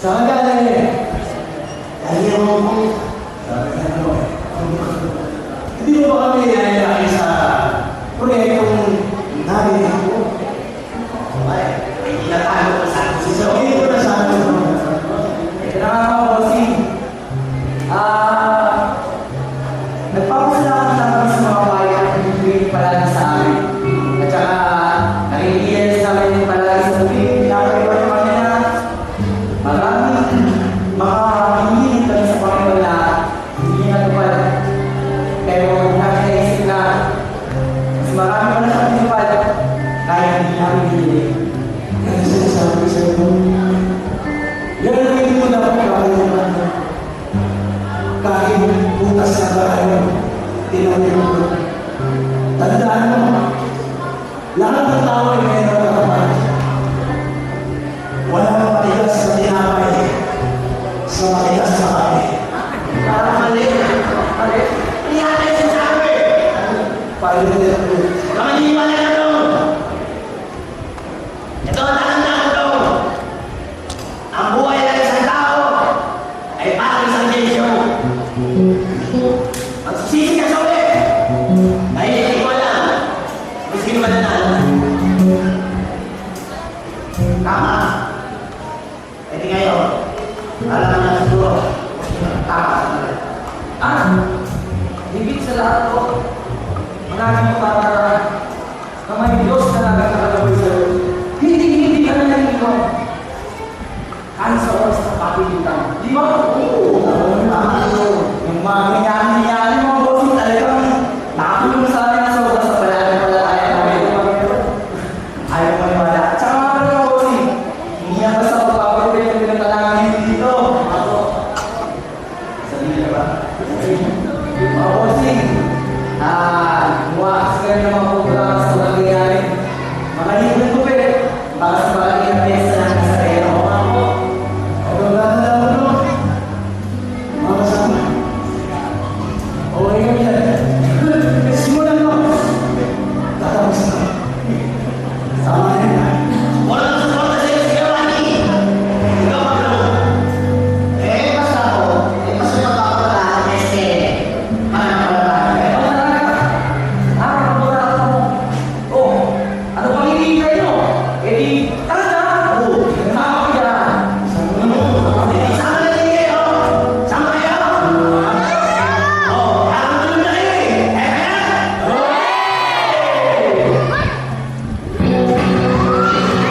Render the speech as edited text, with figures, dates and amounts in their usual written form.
Saan ka na eh? Dahil mo hindi mo ba kami nilalain sa proyektong namin ako? Ay, inatalo ko sa akin. Sasabihin ko na sa akin. Bossing. Nagpapasalamat namin sa mga bayan na nag-tweet palagi sa amin. At saka, nakikilis namin din palagi sa tweet. Pinapaiwan naman nila. Maraming makakahingin kami sa Panginoon na hindi natupad. Pero nakakaisip na mas marami pa na sa natupad kaya hindi namin hindi. Kaya sinasabi ko sa ito, yan ang hindi mo dapat kakalimutan. Kahit bukas na bahay mo, tinawin mo. Tandaan mo, lahat ng tao ay mayroon na kapal. Walang matigas na tinapay sa matigas na kami. Parang mali. Mali. Iyan ay sinasabi. Paano nila ito? Kamaniwala na ito. Ito ang tatanda ko ito. Ang buhay ng isang tao ay parang isang desyo. Magsisisi ka sa ulit. Dahil hindi ko alam. Mas kinuwala na. Tama. Pwede ngayon. Alam na siguro. Tama. Higit sa lahat ko, maraming para na may Diyos na nagkakalaway sa iyo. Hindi ka na nag-iwan. Kahit sa oras na papilitan. Di ba? Oo. Tama. Yung mga ganyan